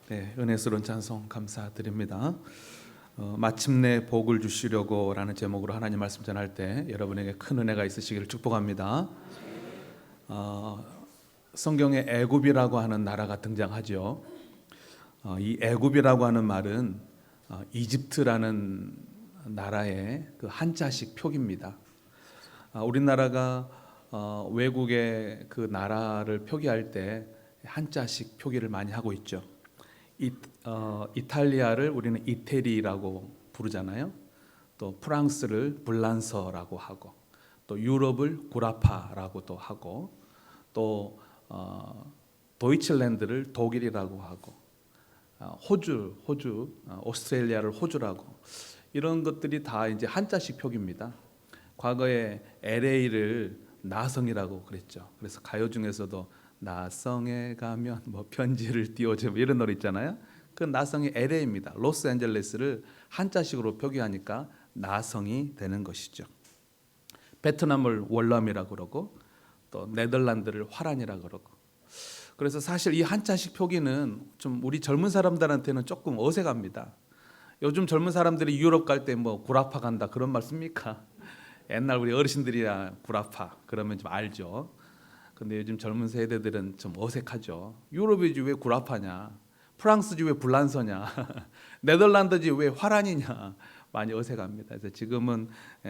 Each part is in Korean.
네, 은혜스러운 찬송 감사드립니다. 마침내 복을 주시려고 라는 제목으로 하나님 말씀 전할 때 여러분에게 큰 은혜가 있으시기를 축복합니다. 성경에 애굽이라고 하는 나라가 등장하죠. 이 애굽이라고 하는 말은 이집트라는 나라의 그 한자식 표기입니다. 우리나라가 외국의 그 나라를 표기할 때 한자식 표기를 많이 하고 있죠. 이탈리아를 우리는 이태리라고 부르잖아요. 또 프랑스를 블란서라고 하고, 또 유럽을 구라파라고도 하고, 또 도이칠랜드를 독일이라고 하고, 호주, 오스트레일리아를 호주라고, 이런 것들이 다 이제 한자식 표기입니다. 과거에 LA를 나성이라고 그랬죠. 그래서 가요 중에서도 나성에 가면 뭐 편지를 띄워줘 이런 노래 있잖아요. 그 나성이 LA입니다. 로스앤젤레스를 한자식으로 표기하니까 나성이 되는 것이죠. 베트남을 월남이라고 그러고, 또 네덜란드를 화란이라고 그러고. 그래서 사실 이 한자식 표기는 좀 우리 젊은 사람들한테는 조금 어색합니다. 요즘 젊은 사람들이 유럽 갈 때 뭐 구라파 간다 그런 말 씁니까? 옛날 우리 어르신들이야 구라파 그러면 좀 알죠. 근데 요즘 젊은 세대들은 좀 어색하죠. 유럽이지 왜 구라파냐, 프랑스지 왜 불란서냐, 네덜란드지 왜 화란이냐, 많이 어색합니다. 그래서 지금은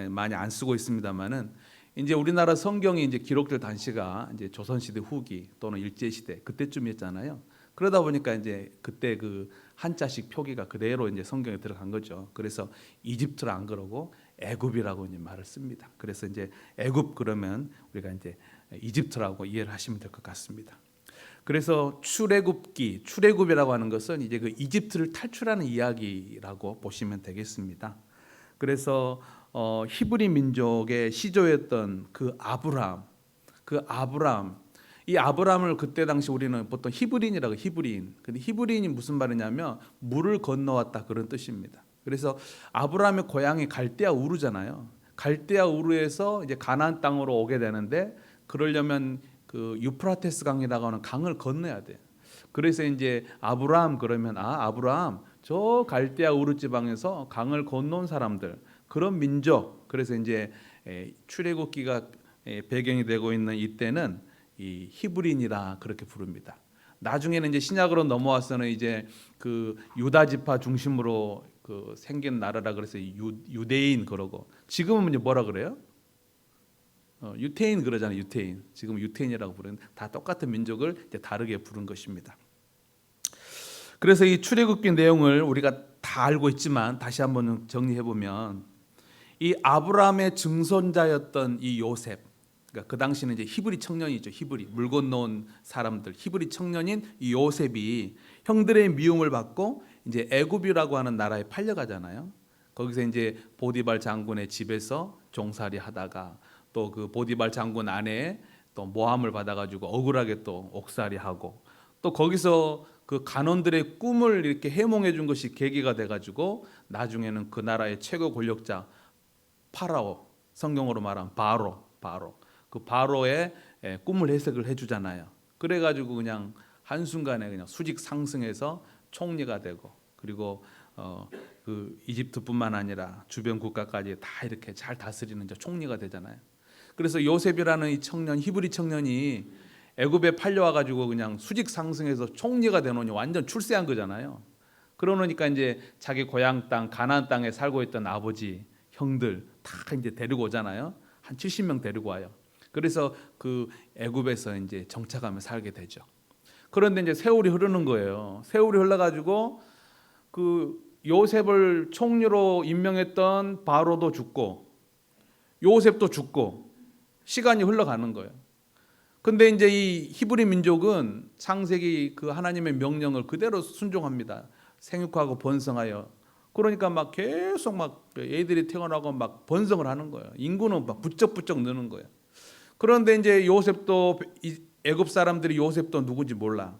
많이 안 쓰고 있습니다만은, 이제 우리나라 성경이 이제 기록될 단시가 이제 조선시대 후기 또는 일제시대 그때쯤이었잖아요. 그러다 보니까 이제 그때 그 한자식 표기가 그대로 이제 성경에 들어간 거죠. 그래서 이집트를 안 그러고 애굽이라고 이제 말을 씁니다. 그래서 이제 애굽 그러면 우리가 이제 이집트라고 이해를 하시면 될 것 같습니다. 그래서 출애굽이라고 하는 것은 이제 그 이집트를 탈출하는 이야기라고 보시면 되겠습니다. 그래서 히브리 민족의 시조였던 그 아브람, 이 아브람을 그때 당시 우리는 보통 히브리인이라고, 히브리인. 근데 히브리인이 무슨 말이냐면 물을 건너왔다 그런 뜻입니다. 그래서 아브람의 고향이 갈대아 우르잖아요. 갈대아 우르에서 이제 가나안 땅으로 오게 되는데, 그러려면 그 유프라테스 강이라고 하는 강을 건너야 돼. 그래서 이제 아브람 그러면 아브람 저 갈대아 우르 지방에서 강을 건너온 사람들, 그런 민족. 그래서 이제 출애굽기가 배경이 되고 있는 이때는 이 히브리인이라 그렇게 부릅니다. 나중에는 이제 신약으로 넘어와서는 이제 그 유다 지파 중심으로 그 생긴 나라라 그래서 유대인 그러고, 지금은 이제 뭐라 그래요? 유태인 그러잖아요. 유태인. 지금 유태인이라고 부르는, 다 똑같은 민족을 이제 다르게 부른 것입니다. 그래서 이 출애굽기 내용을 우리가 다 알고 있지만 다시 한번 정리해 보면, 이 아브라함의 증손자였던 이 요셉, 그러니까 그 당시는 이제 히브리 청년이죠. 히브리 물 건너온 사람들, 히브리 청년인 이 요셉이 형들의 미움을 받고 이제 애굽이라고 하는 나라에 팔려가잖아요. 거기서 이제 보디발 장군의 집에서 종살이 하다가, 또 그 보디발 장군 아내의 또 모함을 받아가지고 억울하게 또 옥살이하고, 또 거기서 그 간원들의 꿈을 이렇게 해몽해 준 것이 계기가 돼가지고 나중에는 그 나라의 최고 권력자 파라오, 성경으로 말하면 바로 그 바로의 꿈을 해석을 해주잖아요. 그래가지고 그냥 한순간에 그냥 수직 상승해서 총리가 되고, 그리고 그 이집트뿐만 아니라 주변 국가까지 다 이렇게 잘 다스리는 총리가 되잖아요. 그래서 요셉이라는 이 청년, 히브리 청년이 애굽에 팔려와 가지고 그냥 수직 상승해서 총리가 되노니 완전 출세한 거잖아요. 그러니까 이제 자기 고향 땅 가나안 땅에 살고 있던 아버지, 형들 다 이제 데리고 오잖아요. 한 70명 데리고 와요. 그래서 그 애굽에서 이제 정착하며 살게 되죠. 그런데 이제 세월이 흐르는 거예요. 세월이 흘러가지고 그 요셉을 총리로 임명했던 바로도 죽고, 요셉도 죽고, 시간이 흘러가는 거예요. 근데 이제 이 히브리 민족은 창세기 그 하나님의 명령을 그대로 순종합니다. 생육하고 번성하여. 그러니까 막 계속 막 애들이 태어나고 막 번성을 하는 거예요. 인구는 막 부쩍부쩍 느는 거예요. 그런데 이제 요셉도, 애굽 사람들이 요셉도 누군지 몰라.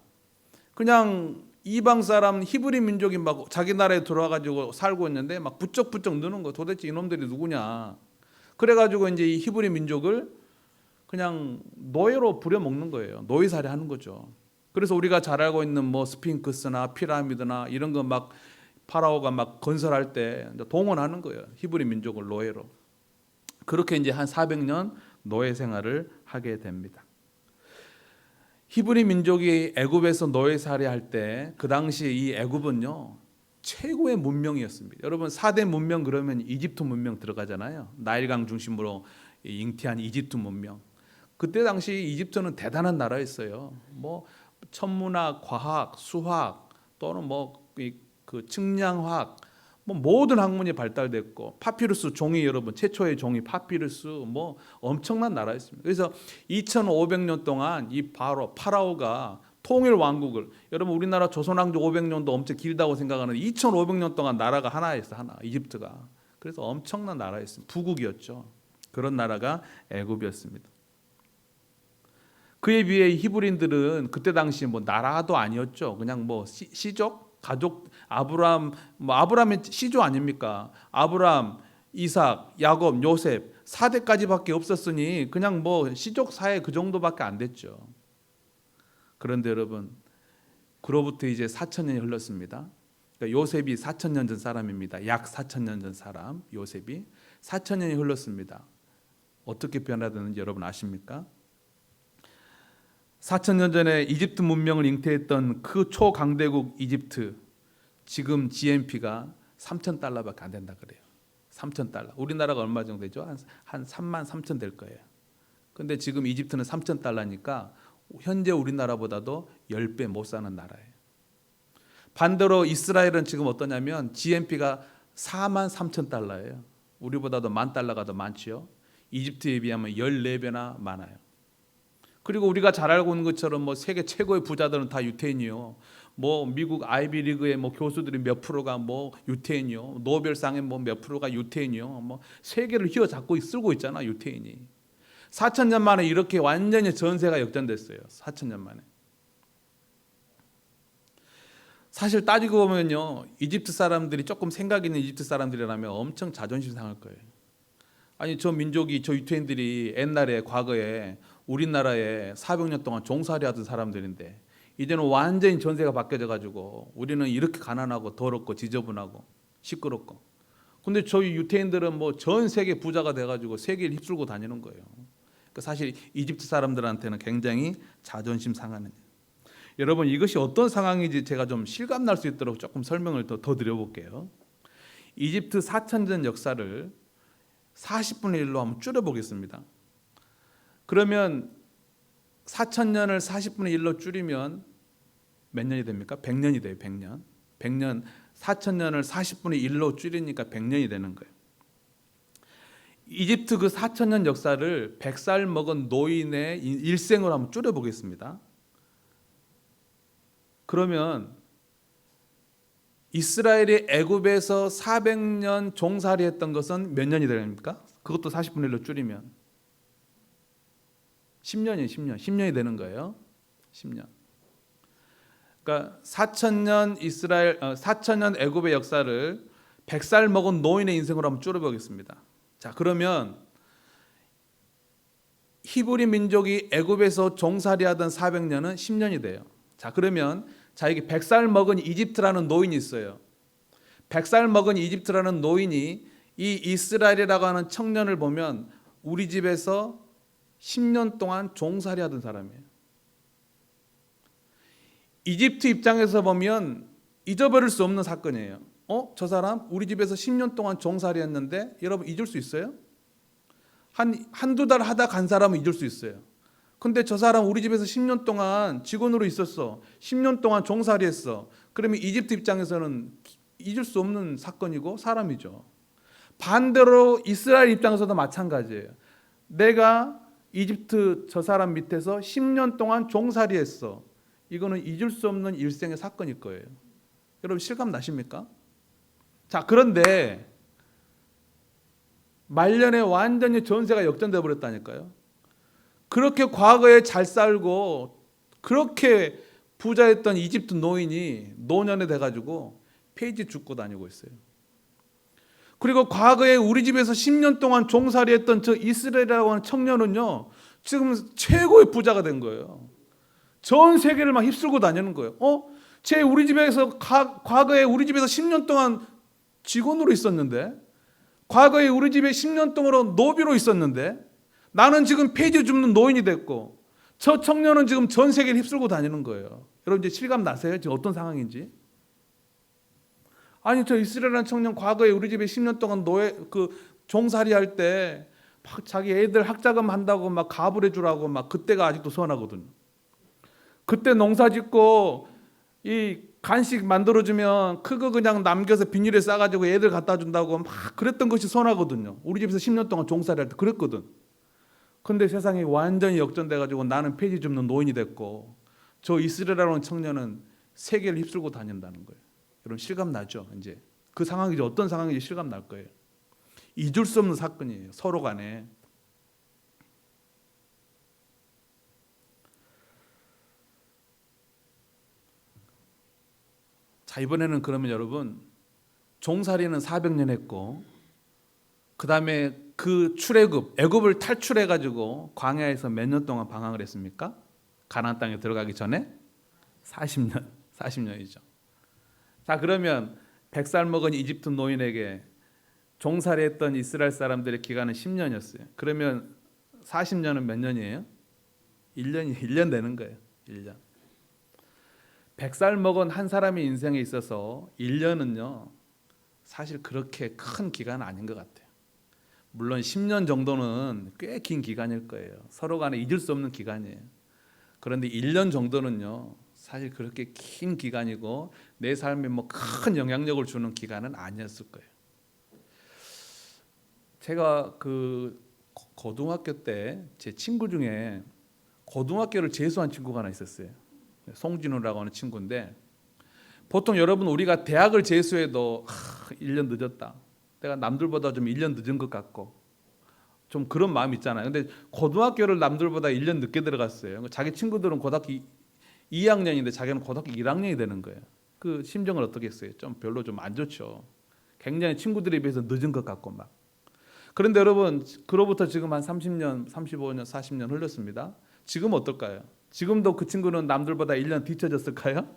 그냥 이방 사람 히브리 민족이 막 자기 나라에 들어와가지고 살고 있는데 막 부쩍부쩍 느는 거. 도대체 이놈들이 누구냐. 그래가지고 이제 이 히브리 민족을 그냥 노예로 부려먹는 거예요. 노예살이 하는 거죠. 그래서 우리가 잘 알고 있는 뭐 스핑크스나 피라미드나 이런 거 막 파라오가 막 건설할 때 동원하는 거예요. 히브리 민족을 노예로. 그렇게 이제 한 400년 노예 생활을 하게 됩니다. 히브리 민족이 애굽에서 노예 살이할 때 그 당시 이 애굽은요 최고의 문명이었습니다. 여러분 4대 문명 그러면 이집트 문명 들어가잖아요. 나일강 중심으로 잉태한 이집트 문명. 그때 당시 이집트는 대단한 나라였어요. 뭐 천문학, 과학, 수학 또는 그 측량학 뭐 모든 학문이 발달됐고 파피루스 종이 여러분 최초의 종이 파피루스 뭐 엄청난 나라였습니다. 그래서 2,500년 동안 이 파라오가 통일 왕국을 여러분 우리나라 조선왕조 500년도 엄청 길다고 생각하는데 2,500년 동안 나라가 하나였어 하나 이집트가. 그래서 엄청난 나라였습니다. 부국이었죠. 그런 나라가 애굽이었습니다. 그에 비해 히브리인들은 그때 당시 뭐 나라도 아니었죠. 그냥 뭐 시족, 가족, 아브라함의 시조 아닙니까? 아브라함, 이삭, 야곱, 요셉 4대까지밖에 없었으니 그냥 뭐 시족 사회 그 정도밖에 안 됐죠. 그런데 여러분, 그로부터 이제 4,000년이 흘렀습니다. 그러니까 요셉이 4,000년 전 사람입니다. 약 4,000년 전 사람 요셉이 4,000년이 흘렀습니다. 어떻게 변화되는지 여러분 아십니까? 4,000년 전에 이집트 문명을 잉태했던 그 초강대국 이집트 지금 GNP가 3,000달러밖에 안 된다 그래요. 3,000달러. 우리나라가 얼마 정도 되죠? 한 3만 3천 될 거예요. 근데 지금 이집트는 3,000달러니까 현재 우리나라보다도 10배 못 사는 나라예요. 반대로 이스라엘은 지금 어떠냐면 GNP가 4만 3천 달러예요. 우리보다도 10,000달러가 더 많지요. 이집트에 비하면 14배나 많아요. 그리고 우리가 잘 알고 있는 것처럼 뭐 세계 최고의 부자들은 다 유태인이요. 뭐 미국 아이비리그의 뭐 교수들이 몇 프로가 뭐 유태인이요. 노벨상의 뭐 몇 프로가 유태인이요. 뭐 세계를 휘어잡고 쓰고 있잖아 유태인이. 4,000년 만에 이렇게 완전히 전세가 역전됐어요. 4,000년 만에. 사실 따지고 보면요, 이집트 사람들이 조금 생각 있는 이집트 사람들이라면 엄청 자존심 상할 거예요. 아니 저 민족이 저 유태인들이 옛날에 과거에 우리나라에 400년 동안 종살이 하던 사람들인데 이제는 완전히 전세가 바뀌어져 가지고 우리는 이렇게 가난하고 더럽고 지저분하고 시끄럽고 근데 저희 유태인들은 뭐 전 세계 부자가 돼 가지고 세계를 휩쓸고 다니는 거예요. 그러니까 사실 이집트 사람들한테는 굉장히 자존심 상하는. 여러분 이것이 어떤 상황인지 제가 좀 실감 날 수 있도록 조금 설명을 더 드려볼게요. 이집트 4,000년 역사를 40분의 1로 한번 줄여보겠습니다. 그러면 4,000년을 40분의 1로 줄이면 몇 년이 됩니까? 100년이 돼요. 100년. 100년 4,000년을 40분의 1로 줄이니까 100년이 되는 거예요. 이집트 그 4,000년 역사를 100살 먹은 노인의 일생으로 한번 줄여보겠습니다. 그러면 이스라엘이 애굽에서 400년 종살이 했던 것은 몇 년이 됩니까? 그것도 40분의 1로 줄이면 10년이에요. 10년. 10년이 되는 거예요. 10년. 그러니까 4,000년 애굽의 역사를 100살 먹은 노인의 인생으로 한번 줄여보겠습니다. 자, 그러면 히브리 민족이 애굽에서 종살이하던 400년은 10년이 돼요. 자, 그러면 이게 100살 먹은 이집트라는 노인이 있어요. 100살 먹은 이집트라는 노인이 이 이스라엘이라고 하는 청년을 보면 우리 집에서 10년 동안 종살이 하던 사람이에요. 이집트 입장에서 보면 잊어버릴 수 없는 사건이에요. 저 사람 우리 집에서 10년 동안 종살이 했는데 여러분 잊을 수 있어요? 한두 달 하다 간 사람은 잊을 수 있어요. 근데 저 사람 우리 집에서 10년 동안 직원으로 있었어. 10년 동안 종살이 했어. 그러면 이집트 입장에서는 잊을 수 없는 사건이고 사람이죠. 반대로 이스라엘 입장에서도 마찬가지예요. 내가 이집트 저 사람 밑에서 10년 동안 종살이 했어. 이거는 잊을 수 없는 일생의 사건일 거예요. 여러분 실감 나십니까? 자, 그런데 말년에 완전히 전세가 역전돼 버렸다니까요. 그렇게 과거에 잘 살고 그렇게 부자였던 이집트 노인이 노년에 돼가지고 폐지 죽고 다니고 있어요. 그리고 과거에 우리 집에서 10년 동안 종살이했던 저 이스라엘이라고 하는 청년은요 지금 최고의 부자가 된 거예요. 전 세계를 막 휩쓸고 다니는 거예요. 우리 집에서 과거에 우리 집에서 10년 동안 직원으로 있었는데, 과거에 우리 집에 10년 동안 노비로 있었는데, 나는 지금 폐지 줍는 노인이 됐고, 저 청년은 지금 전 세계를 휩쓸고 다니는 거예요. 여러분 이제 실감 나세요? 지금 어떤 상황인지? 아니 저 이스라엘이라는 청년 과거에 우리 집에 10년 동안 종살이 할 때 막 자기 애들 학자금 한다고 막 가불 해주라고 막 그때가 아직도 서운하거든요. 그때 농사 짓고 이 간식 만들어주면 그거 그냥 남겨서 비닐에 싸가지고 애들 갖다 준다고 막 그랬던 것이 서운하거든요. 우리 집에서 10년 동안 종살이 할 때 그랬거든. 근데 세상이 완전히 역전돼가지고 나는 폐지 줍는 노인이 됐고, 저 이스라엘이라는 청년은 세계를 휩쓸고 다닌다는 거예요. 여러분 실감 나죠? 이제 그 상황이 이제 어떤 상황인지 실감 날 거예요. 잊을 수 없는 사건이에요. 서로 간에. 자, 이번에는 그러면 여러분 종살이는 400년 했고, 그 다음에 그 출애굽, 애굽을 탈출해 가지고 광야에서 몇 년 동안 방황을 했습니까? 가나안 땅에 들어가기 전에 40년이죠. 자, 그러면 100살 먹은 이집트 노인에게 종살이했던 이스라엘 사람들의 기간은 10년이었어요. 그러면 40년은 몇 년이에요? 1년 되는 거예요. 1년. 100살 먹은 한 사람의 인생에 있어서 1년은요 사실 그렇게 큰 기간은 아닌 것 같아요. 물론 10년 정도는 꽤 긴 기간일 거예요. 서로 간에 잊을 수 없는 기간이에요. 그런데 1년 정도는요 사실 그렇게 긴 기간이고 내 삶에 뭐 큰 영향력을 주는 기간은 아니었을 거예요. 제가 그 고등학교 때 제 친구 중에 고등학교를 재수한 친구가 하나 있었어요. 송진우라고 하는 친구인데, 보통 여러분 우리가 대학을 재수해도 1년 늦었다, 내가 남들보다 좀 1년 늦은 것 같고 좀 그런 마음 있잖아요. 근데 고등학교를 남들보다 1년 늦게 들어갔어요. 자기 친구들은 고등학교 2학년인데 자기는 고등학교 1학년이 되는 거예요. 그 심정을 어떻게 했어요? 좀 별로 좀 안 좋죠. 굉장히 친구들에 비해서 늦은 것 같고 막. 그런데 여러분 그로부터 지금 한 30년, 35년, 40년 흘렀습니다. 지금 어떨까요? 지금도 그 친구는 남들보다 1년 뒤쳐졌을까요?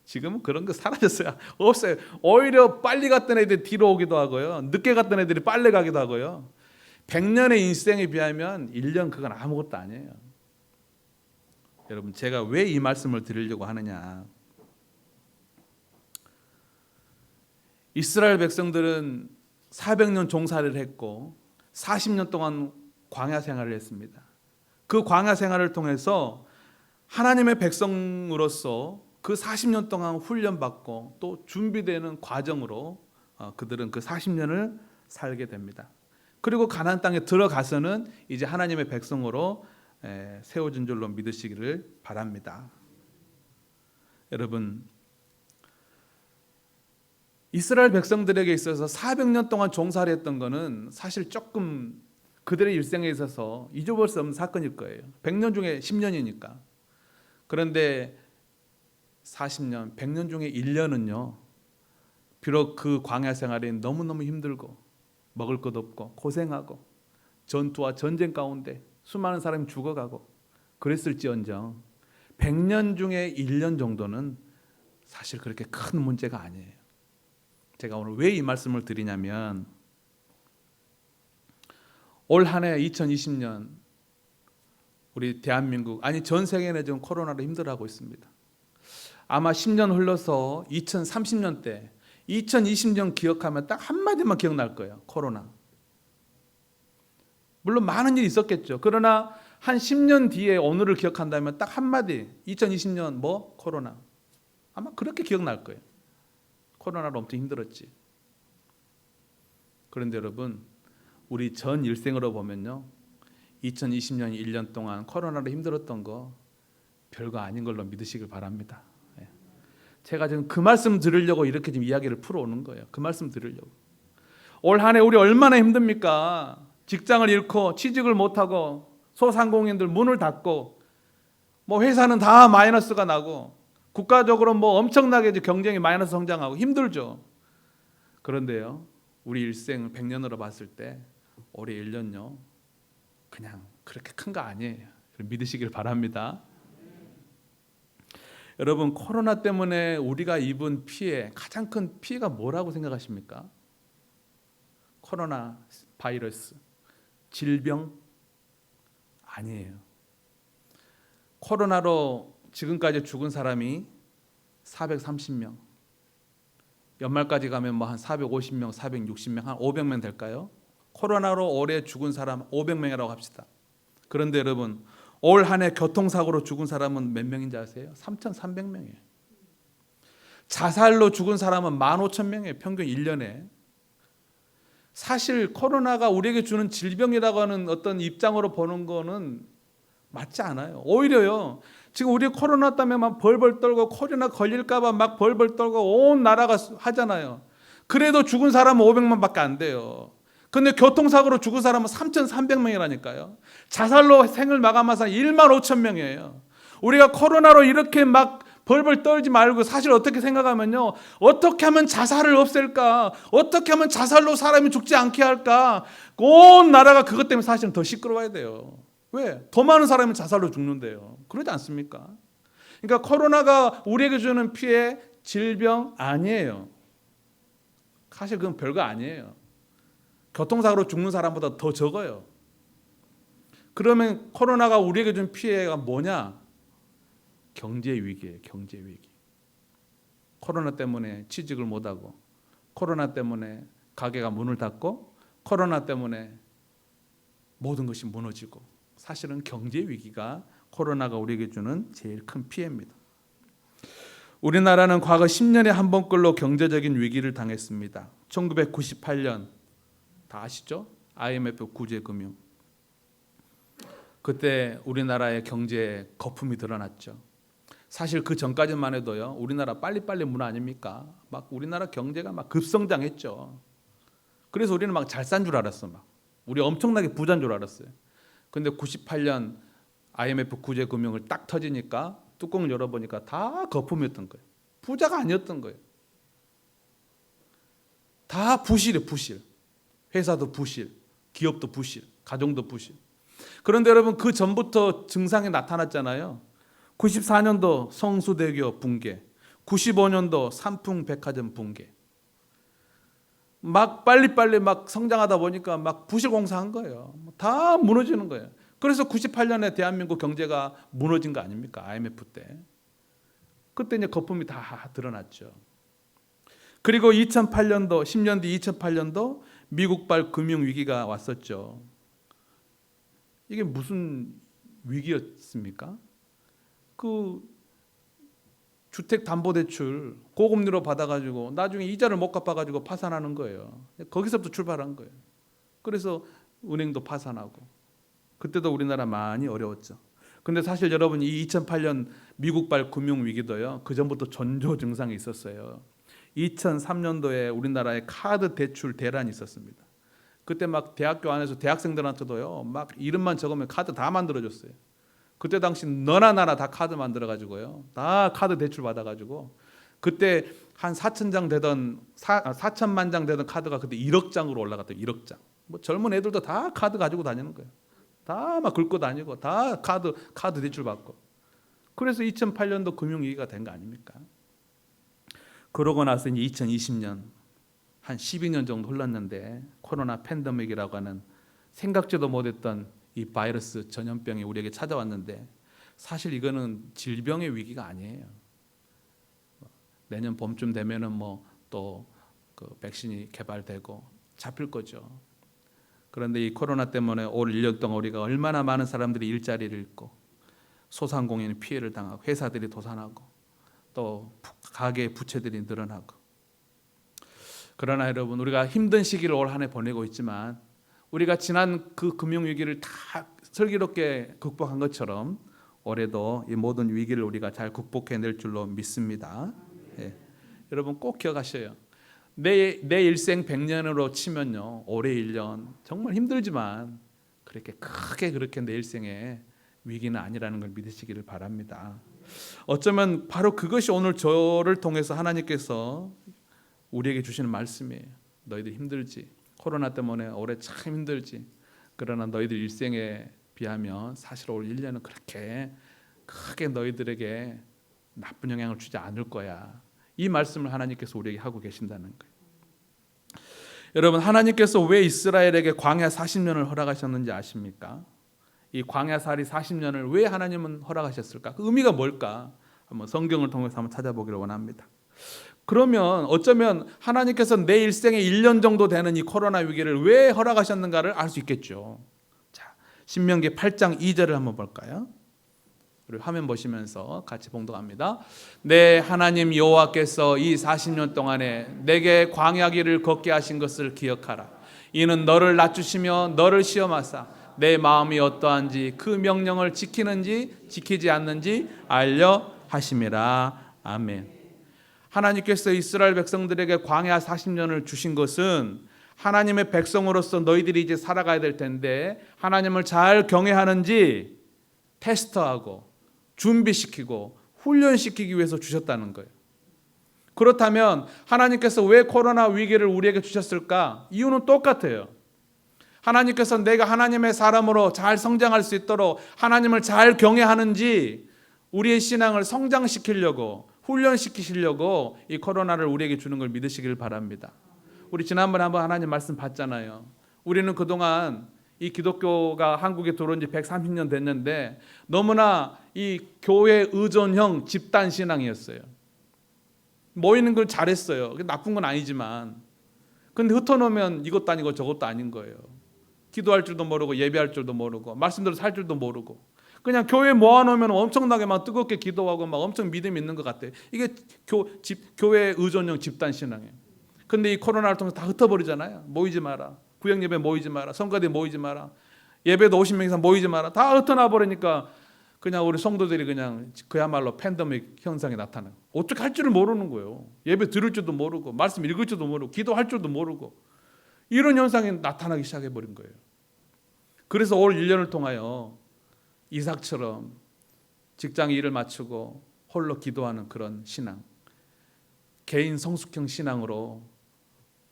지금은 그런 거 사라졌어요. 없어요. 오히려 빨리 갔던 애들이 뒤로 오기도 하고요, 늦게 갔던 애들이 빨리 가기도 하고요. 100년의 인생에 비하면 1년 그건 아무것도 아니에요. 여러분 제가 왜 이 말씀을 드리려고 하느냐, 이스라엘 백성들은 400년 종살이를 했고 40년 동안 광야 생활을 했습니다. 그 광야 생활을 통해서 하나님의 백성으로서 그 40년 동안 훈련받고 또 준비되는 과정으로 그들은 그 40년을 살게 됩니다. 그리고 가나안 땅에 들어가서는 이제 하나님의 백성으로 세워진 줄로 믿으시기를 바랍니다. 여러분 이스라엘 백성들에게 있어서 400년 동안 종살이했던 것은 사실 조금 그들의 일생에 있어서 잊어볼 수 없는 사건일 거예요. 100년 중에 10년이니까. 그런데 40년, 100년 중에 1년은요 비록 그 광야 생활이 너무너무 힘들고 먹을 것 없고 고생하고 전투와 전쟁 가운데 수많은 사람이 죽어가고 그랬을지언정 100년 중에 1년 정도는 사실 그렇게 큰 문제가 아니에요. 제가 오늘 왜 이 말씀을 드리냐면, 올 한 해 2020년 우리 대한민국, 아니 전 세계는 지금 코로나로 힘들어하고 있습니다. 아마 10년 흘러서 2030년 때 2020년 기억하면 딱 한마디만 기억날 거예요. 코로나. 물론 많은 일이 있었겠죠. 그러나 한 10년 뒤에 오늘을 기억한다면 딱 한마디, 2020년 뭐? 코로나. 아마 그렇게 기억날 거예요. 코로나로 엄청 힘들었지. 그런데 여러분 우리 전 일생으로 보면요 2020년 1년 동안 코로나로 힘들었던 거 별거 아닌 걸로 믿으시길 바랍니다. 제가 지금 그 말씀 들으려고 이렇게 지금 이야기를 풀어오는 거예요. 그 말씀 들으려고. 올 한 해 우리 얼마나 힘듭니까? 직장을 잃고 취직을 못하고 소상공인들 문을 닫고 뭐 회사는 다 마이너스가 나고 국가적으로 뭐 엄청나게 경쟁이 마이너스 성장하고 힘들죠. 그런데요 우리 일생 100년으로 봤을 때 올해 1년요 그냥 그렇게 큰 거 아니에요. 믿으시길 바랍니다. 여러분, 코로나 때문에 우리가 입은 피해, 가장 큰 피해가 뭐라고 생각하십니까? 코로나 바이러스, 질병 아니에요. 코로나로 지금까지 죽은 사람이 430명, 연말까지 가면 뭐 한 450명, 460명, 한 500명 될까요? 코로나로 올해 죽은 사람 500명이라고 합시다. 그런데 여러분, 올 한 해 교통사고로 죽은 사람은 몇 명인지 아세요? 3,300명이에요. 자살로 죽은 사람은 15,000명이에요. 평균 1년에. 사실 코로나가 우리에게 주는 질병이라고 하는 어떤 입장으로 보는 거는 맞지 않아요. 오히려요, 지금 우리 코로나 때문에 막 벌벌 떨고 코로나 걸릴까 봐 막 벌벌 떨고 온 나라가 하잖아요. 그래도 죽은 사람은 500만밖에 안 돼요. 근데 교통사고로 죽은 사람은 3,300명이라니까요. 자살로 생을 마감한 사람 15,000명이에요. 우리가 코로나로 이렇게 막 벌벌 떨지 말고 사실 어떻게 생각하면요, 어떻게 하면 자살을 없앨까, 어떻게 하면 자살로 사람이 죽지 않게 할까, 온 나라가 그것 때문에 사실은 더 시끄러워야 돼요. 왜? 더 많은 사람이 자살로 죽는데요. 그러지 않습니까? 그러니까 코로나가 우리에게 주는 피해, 질병 아니에요. 사실 그건 별거 아니에요. 교통사고로 죽는 사람보다 더 적어요. 그러면 코로나가 우리에게 준 피해가 뭐냐? 경제 위기예요. 경제 위기. 코로나 때문에 취직을 못하고, 코로나 때문에 가게가 문을 닫고, 코로나 때문에 모든 것이 무너지고, 사실은 경제 위기가 코로나가 우리에게 주는 제일 큰 피해입니다. 우리나라는 과거 10년에 한 번꼴로 경제적인 위기를 당했습니다. 1998년 다 아시죠? IMF 구제금융. 그때 우리나라의 경제에 거품이 드러났죠. 사실 그 전까지만 해도요, 우리나라 빨리빨리 문화 아닙니까? 막 우리나라 경제가 막 급성장했죠. 그래서 우리는 막 잘 산 줄 알았어. 막 우리 엄청나게 부자인 줄 알았어요. 근데 98년 IMF 구제금융을 딱 터지니까 뚜껑을 열어보니까 다 거품이었던 거예요. 부자가 아니었던 거예요. 다 부실이에요. 부실. 회사도 부실, 기업도 부실, 가정도 부실. 그런데 여러분, 그 전부터 증상이 나타났잖아요. 94년도 성수대교 붕괴, 95년도 삼풍백화점 붕괴. 막 빨리빨리 막 성장하다 보니까 막 부실공사한 거예요. 다 무너지는 거예요. 그래서 98년에 대한민국 경제가 무너진 거 아닙니까? IMF 때. 그때 이제 거품이 다 드러났죠. 그리고 2008년도, 10년 뒤 2008년도 미국발 금융위기가 왔었죠. 이게 무슨 위기였습니까? 그 주택담보대출 고금리로 받아가지고 나중에 이자를 못 갚아가지고 파산하는 거예요. 거기서부터 출발한 거예요. 그래서 은행도 파산하고, 그때도 우리나라 많이 어려웠죠. 근데 사실 여러분, 이 2008년 미국발 금융위기도요, 그 전부터 전조 증상이 있었어요. 2003년도에 우리나라에 카드 대출 대란이 있었습니다. 그때 막 대학교 안에서 대학생들한테도요, 막 이름만 적으면 카드 다 만들어줬어요. 그때 당시 너나 나나 다 카드 만들어가지고요, 다 카드 대출 받아가지고, 그때 한 4,000장 되던 4천만 장 되던 카드가 그때 1억 장으로 올라갔대요. 1억 장. 뭐 젊은 애들도 다 카드 가지고 다니는 거예요. 다 막 긁고 다니고, 다 카드 대출 받고. 그래서 2008년도 금융위기가 된 거 아닙니까? 그러고 나서 이제 2020년 한 12년 정도 흘렀는데, 코로나 팬데믹이라고 하는 생각지도 못했던 이 바이러스 전염병이 우리에게 찾아왔는데, 사실 이거는 질병의 위기가 아니에요. 내년 봄쯤 되면은 뭐 또 그 백신이 개발되고 잡힐 거죠. 그런데 이 코로나 때문에 올 1년 동안 우리가 얼마나 많은 사람들이 일자리를 잃고, 소상공인이 피해를 당하고, 회사들이 도산하고, 또 가계 부채들이 늘어나고. 그러나 여러분, 우리가 힘든 시기를 올 한 해 보내고 있지만, 우리가 지난 그 금융위기를 다 슬기롭게 극복한 것처럼 올해도 이 모든 위기를 우리가 잘 극복해낼 줄로 믿습니다. 예. 여러분 꼭 기억하셔요. 내 일생 100년으로 치면요, 올해 1년 정말 힘들지만 그렇게 크게 그렇게 내 일생에 위기는 아니라는 걸 믿으시기를 바랍니다. 어쩌면 바로 그것이 오늘 저를 통해서 하나님께서 우리에게 주시는 말씀이에요. 너희들 힘들지, 코로나 때문에 올해 참 힘들지, 그러나 너희들 일생에 비하면 사실 올 1년은 그렇게 크게 너희들에게 나쁜 영향을 주지 않을 거야. 이 말씀을 하나님께서 우리에게 하고 계신다는 거예요. 여러분, 하나님께서 왜 이스라엘에게 광야 40년을 허락하셨는지 아십니까? 이 광야살이 40년을 왜 하나님은 허락하셨을까? 그 의미가 뭘까? 한번 성경을 통해서 한번 찾아보기를 원합니다. 그러면 어쩌면 하나님께서 내 일생에 1년 정도 되는 이 코로나 위기를 왜 허락하셨는가를 알 수 있겠죠. 자, 신명기 8장 2절을 한번 볼까요? 우리 화면 보시면서 같이 봉독합니다. 내 하나님 여호와께서 이 40년 동안에 내게 광야길을 걷게 하신 것을 기억하라. 이는 너를 낮추시며 너를 시험하사 내 마음이 어떠한지 그 명령을 지키는지 지키지 않는지 알려 하심이라. 아멘. 하나님께서 이스라엘 백성들에게 광야 40년을 주신 것은 하나님의 백성으로서 너희들이 이제 살아가야 될 텐데 하나님을 잘 경외하는지 테스트하고 준비시키고 훈련시키기 위해서 주셨다는 거예요. 그렇다면 하나님께서 왜 코로나 위기를 우리에게 주셨을까? 이유는 똑같아요. 하나님께서 내가 하나님의 사람으로 잘 성장할 수 있도록 하나님을 잘 경외하는지 우리의 신앙을 성장시키려고 훈련시키시려고 이 코로나를 우리에게 주는 걸 믿으시길 바랍니다. 우리 지난번에 한번 하나님 말씀 봤잖아요. 우리는 그동안 이 기독교가 한국에 들어온 지 130년 됐는데 너무나 이 교회 의존형 집단 신앙이었어요. 모이는 걸 잘했어요. 나쁜 건 아니지만 근데 흩어놓으면 이것도 아니고 저것도 아닌 거예요. 기도할 줄도 모르고 예배할 줄도 모르고 말씀대로 살 줄도 모르고 그냥 교회 모아놓으면 엄청나게 막 뜨겁게 기도하고 막 엄청 믿음이 있는 것 같아요. 이게 교회 의존형 집단 신앙이에요. 근데 이 코로나를 통해서 다 흩어버리잖아요. 모이지 마라. 구역 예배 모이지 마라. 성가대 모이지 마라. 예배도 50명 이상 모이지 마라. 다 흩어나 버리니까 그냥 우리 성도들이 그냥 그야말로 팬데믹 현상이 나타나요. 어떻게 할 줄을 모르는 거예요. 예배 들을 줄도 모르고 말씀 읽을 줄도 모르고 기도할 줄도 모르고 이런 현상이 나타나기 시작해버린 거예요. 그래서 올 1년을 통하여 이삭처럼 직장 일을 마치고 홀로 기도하는 그런 신앙, 개인 성숙형 신앙으로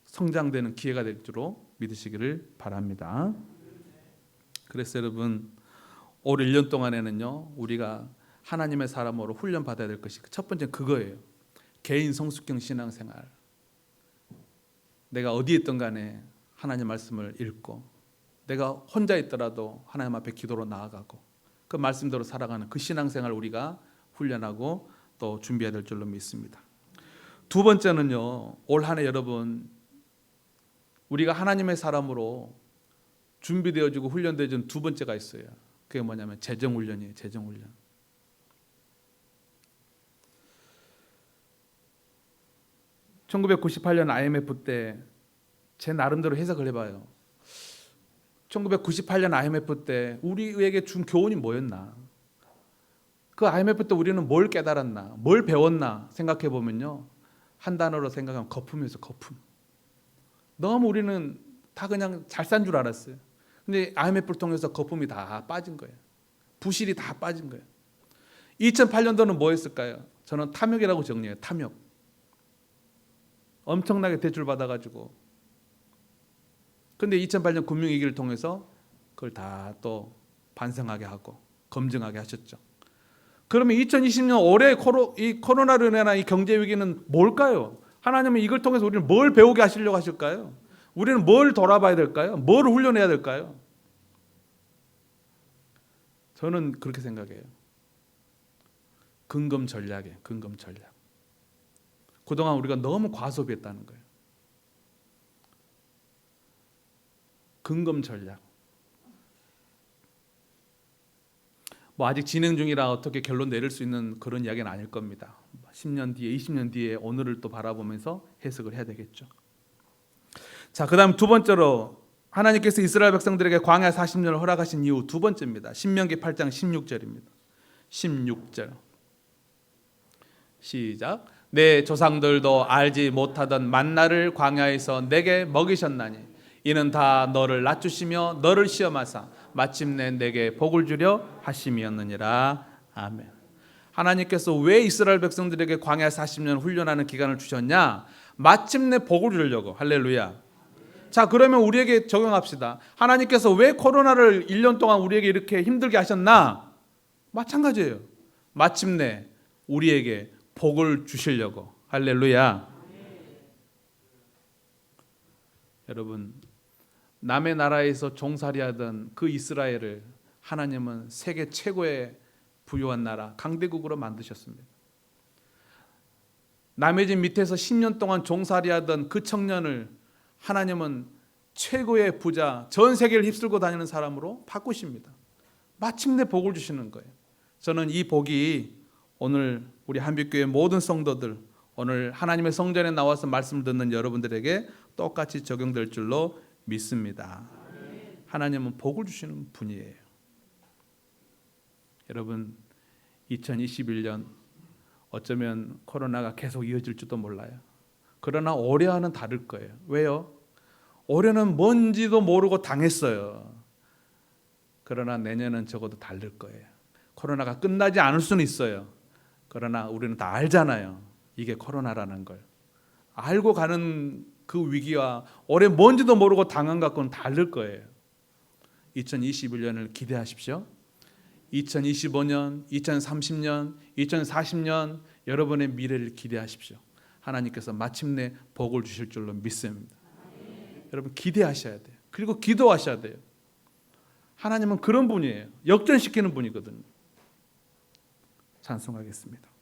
성장되는 기회가 될 줄로 믿으시기를 바랍니다. 그래서 여러분 올 1년 동안에는요 우리가 하나님의 사람으로 훈련받아야 될 것이 첫 번째 그거예요. 개인 성숙형 신앙생활. 내가 어디에 있든 간에 하나님 말씀을 읽고 내가 혼자 있더라도 하나님 앞에 기도로 나아가고 그 말씀대로 살아가는 그 신앙생활 우리가 훈련하고 또 준비해야 될 줄로 믿습니다. 두 번째는요 올 한 해 여러분 우리가 하나님의 사람으로 준비되어지고 훈련되어진 두 번째가 있어요. 그게 뭐냐면 재정훈련이에요. 재정훈련. (1998년) IMF 때 제 나름대로 해석을 해봐요. 1998년 IMF 때 우리에게 준 교훈이 뭐였나? 그 IMF 때 우리는 뭘 깨달았나? 뭘 배웠나? 생각해 보면요. 한 단어로 생각하면 거품이었어요. 거품. 너무 우리는 다 그냥 잘 산 줄 알았어요. 근데 IMF를 통해서 거품이 다 빠진 거예요. 부실이 다 빠진 거예요. 2008년도는 뭐였을까요? 저는 탐욕이라고 정리해요. 탐욕. 엄청나게 대출 받아가지고 근데 2008년 금융위기를 통해서 그걸 다 또 반성하게 하고 검증하게 하셨죠. 그러면 2020년 올해 이 코로나로 인한 이 경제위기는 뭘까요? 하나님은 이걸 통해서 우리는 뭘 배우게 하시려고 하실까요? 우리는 뭘 돌아봐야 될까요? 뭘 훈련해야 될까요? 저는 그렇게 생각해요. 근검 전략이에요. 근검 전략. 그동안 우리가 너무 과소비했다는 거예요. 근검 전략. 뭐 아직 진행 중이라 어떻게 결론 내릴 수 있는 그런 이야기는 아닐 겁니다. 10년 뒤에 20년 뒤에 오늘을 또 바라보면서 해석을 해야 되겠죠. 자, 그다음 두 번째로 하나님께서 이스라엘 백성들에게 광야 40년을 허락하신 이유 두 번째입니다. 신명기 8장 16절입니다. 16절 시작. 내 조상들도 알지 못하던 만나를 광야에서 내게 먹이셨나니 이는 다 너를 낮추시며 너를 시험하사 마침내 내게 복을 주려 하심이었느니라. 아멘. 하나님께서 왜 이스라엘 백성들에게 광야 40년 훈련하는 기간을 주셨냐? 마침내 복을 주려고. 할렐루야. 자, 그러면 우리에게 적용합시다. 하나님께서 왜 코로나를 1년 동안 우리에게 이렇게 힘들게 하셨나? 마찬가지예요. 마침내 우리에게 복을 주시려고. 할렐루야. 여러분, 남의 나라에서 종살이하던 그 이스라엘을 하나님은 세계 최고의 부유한 나라 강대국으로 만드셨습니다. 남의 집 밑에서 10년 동안 종살이하던 그 청년을 하나님은 최고의 부자, 전 세계를 휩쓸고 다니는 사람으로 바꾸십니다. 마침내 복을 주시는 거예요. 저는 이 복이 오늘 우리 한빛교회 모든 성도들, 오늘 하나님의 성전에 나와서 말씀을 듣는 여러분들에게 똑같이 적용될 줄로 믿습니다. 하나님은 복을 주시는 분이에요. 여러분, 2021년 어쩌면 코로나가 계속 이어질지도 몰라요. 그러나 올해와는 다를 거예요. 왜요? 올해는 뭔지도 모르고 당했어요. 그러나 내년은 적어도 다를 거예요. 코로나가 끝나지 않을 수는 있어요. 그러나 우리는 다 알잖아요. 이게 코로나라는 걸. 알고 가는 그 위기와 올해 뭔지도 모르고 당한 것과는 다를 거예요. 2021년을 기대하십시오. 2025년, 2030년, 2040년 여러분의 미래를 기대하십시오. 하나님께서 마침내 복을 주실 줄로 믿습니다. 여러분 기대하셔야 돼요. 그리고 기도하셔야 돼요. 하나님은 그런 분이에요. 역전시키는 분이거든요. 찬송하겠습니다.